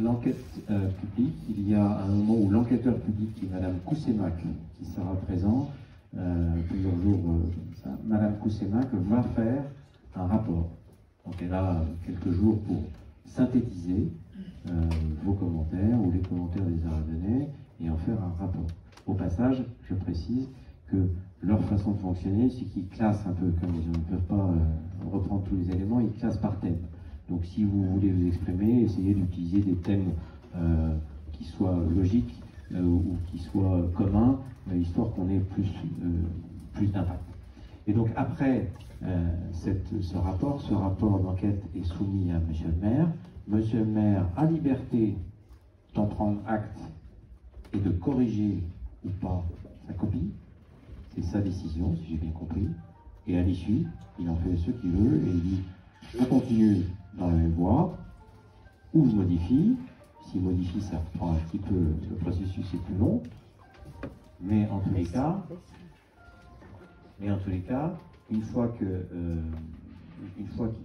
l'enquête publique, il y a un moment où l'enquêteur public, qui est Madame Koussemak, qui sera présent plusieurs jours comme ça, Madame Koussemak va faire un rapport. Donc elle a quelques jours pour synthétiser vos commentaires ou les commentaires des Ardennais et en faire un rapport. Au passage, je précise que leur façon de fonctionner, c'est qu'ils classent un peu, comme ils ne peuvent pas reprendre tous les éléments, ils classent par thème. Donc si vous voulez vous exprimer, essayez d'utiliser des thèmes qui soient logiques ou qui soient communs, histoire qu'on ait plus d'impact. Et donc après ce rapport d'enquête est soumis à Monsieur le maire. Monsieur le maire a liberté d'en prendre acte et de corriger ou pas sa copie. C'est sa décision, si j'ai bien compris. Et à l'issue, il en fait ce qu'il veut et il dit je continue dans la même voie, ou je modifie. S'il modifie, ça reprend un petit peu, le processus est plus long. Mais en tous les cas, une fois qu'il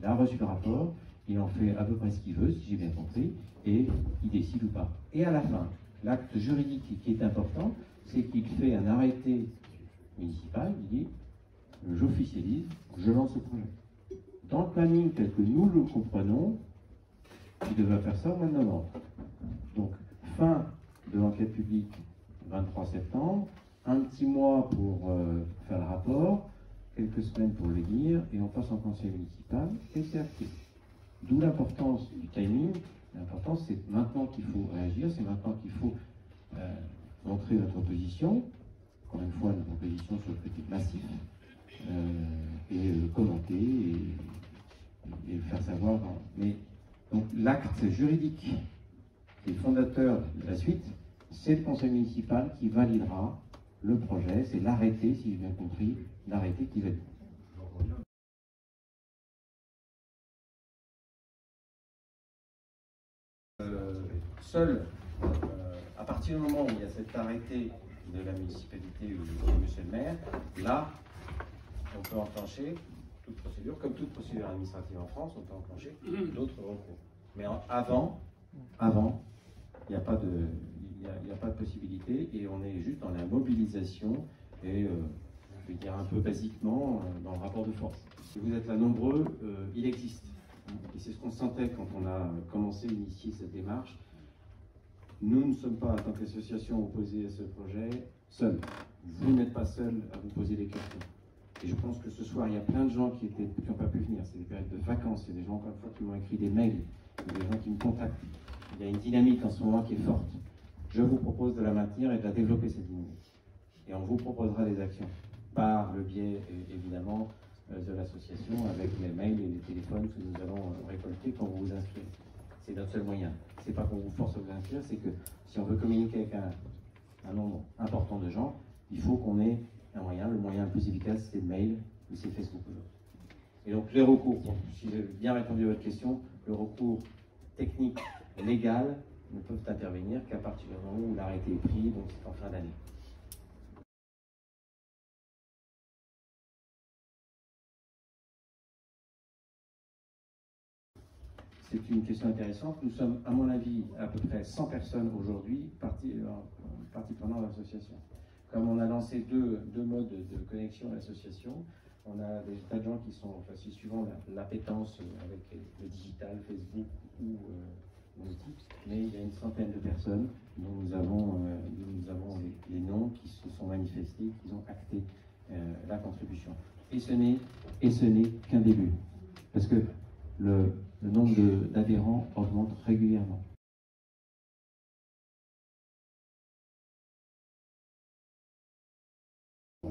a reçu le rapport, il en fait à peu près ce qu'il veut, si j'ai bien compris, et il décide ou pas. Et à la fin, l'acte juridique qui est important, c'est qu'il fait un arrêté municipal, il dit « j'officialise, je lance le projet ». Dans le planning tel que nous le comprenons, il devrait faire ça au mois de novembre. Donc, fin de l'enquête publique, 23 septembre, un petit mois pour faire le rapport, quelques semaines pour le lire, et on passe en conseil municipal, et c'est acté. D'où l'importance du timing. L'importance, c'est maintenant qu'il faut réagir, c'est maintenant qu'il faut montrer notre position. Encore une fois, notre position sur le côté massif, et commenter, et faire savoir. Mais donc l'acte juridique qui est fondateur de la suite, c'est le conseil municipal qui validera le projet, c'est l'arrêté, si j'ai bien compris, l'arrêté qui valide. Seul, à partir du moment où il y a cet arrêté de la municipalité ou de monsieur le maire, là, on peut enclencher toute procédure, comme toute procédure administrative en France, on peut enclencher d'autres recours. Mais avant, il n'y a pas de possibilité et on est juste dans la mobilisation et, je vais dire un peu basiquement, dans le rapport de force. Si vous êtes là nombreux, il existe. Et c'est ce qu'on sentait quand on a commencé à initier cette démarche. Nous ne sommes pas, en tant qu'association, opposés à ce projet seuls. Vous n'êtes pas seuls à vous poser des questions. Et je pense que ce soir, il y a plein de gens qui n'ont pas pu venir. C'est des périodes de vacances. Il y a des gens, encore une fois, qui m'ont écrit des mails. Il y a des gens qui me contactent. Il y a une dynamique en ce moment qui est forte. Je vous propose de la maintenir et de la développer, cette dynamique. Et on vous proposera des actions par le biais, évidemment, de l'association, avec les mails et les téléphones que nous allons récolter quand vous vous inscrivez. C'est notre seul moyen. C'est pas qu'on vous force à vous inscrire, c'est que si on veut communiquer avec un nombre important de gens, il faut qu'on ait un moyen. Le moyen le plus efficace, c'est le mail ou c'est Facebook. Et donc les recours, si j'ai bien répondu à votre question, le recours technique et légal ne peuvent intervenir qu'à partir du moment où l'arrêté est pris, donc c'est en fin d'année. C'est une question intéressante. Nous sommes, à mon avis, à peu près 100 personnes aujourd'hui parties prenantes de l'association. Comme on a lancé deux modes de connexion à l'association, on a des tas de gens qui sont, enfin, suivant l'appétence avec le digital, Facebook ou l'outil, mais il y a une centaine de personnes dont nous avons les noms qui se sont manifestés, qui ont acté la contribution. Et ce n'est qu'un début, parce que le nombre d'adhérents augmente régulièrement.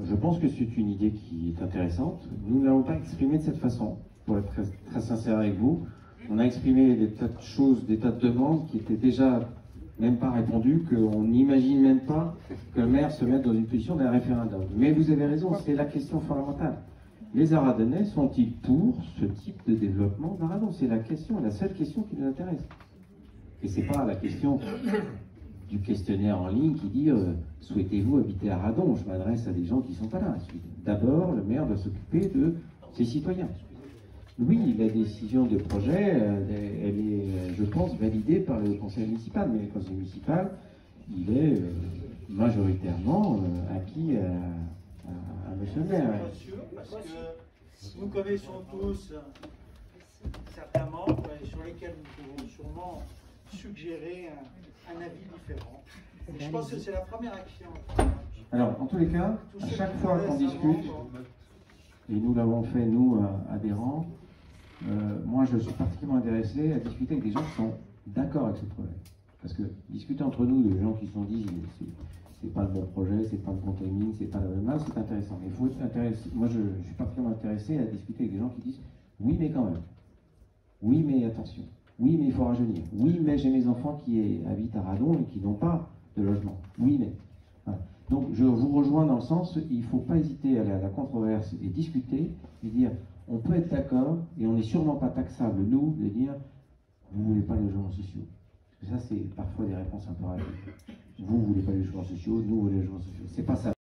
Je pense que c'est une idée qui est intéressante. Nous ne l'avons pas exprimée de cette façon, pour être très, très sincère avec vous. On a exprimé des tas de choses, des tas de demandes qui étaient déjà même pas répondues, qu'on n'imagine même pas que le maire se mette dans une position d'un référendum. Mais vous avez raison, c'est la question fondamentale. Les Ardennais sont-ils pour ce type de développement d'Aradon? C'est la question, la seule question qui nous intéresse. Et c'est pas la question du questionnaire en ligne qui dit souhaitez-vous habiter à Aradon? Je m'adresse à des gens qui ne sont pas là. D'abord, le maire doit s'occuper de ses citoyens. Oui, la décision de projet, elle est, je pense, validée par le conseil municipal, mais le conseil municipal, il est majoritairement acquis à monsieur le maire. Pas sûr, parce que nous connaissons tous certains membres sur lesquels nous pouvons sûrement suggérer un avis différent. Et je pense que c'est la première action. Alors, en tous les cas, à chaque fois qu'on discute, et nous l'avons fait, nous, adhérents, moi je suis particulièrement intéressé à discuter avec des gens qui sont d'accord avec ce projet. Parce que discuter entre nous de gens qui se sont dit c'est pas le bon projet, c'est pas le bon timing, c'est pas la bonne masse, c'est intéressant. Mais il faut être intéressé. Moi je suis particulièrement intéressé à discuter avec des gens qui disent oui mais quand même. Oui mais attention. Oui mais il faut rajeunir. Oui mais j'ai mes enfants qui habitent à Radon et qui n'ont pas de logement. Oui mais. Voilà. Donc je vous rejoins dans le sens, il ne faut pas hésiter à aller à la controverse et discuter et dire on peut être d'accord et on n'est sûrement pas taxable, nous, de dire vous ne voulez pas les logements sociaux. Parce que ça, c'est parfois des réponses un peu rapides. Vous ne voulez pas les logements sociaux, nous, on veut les logements sociaux. C'est pas ça.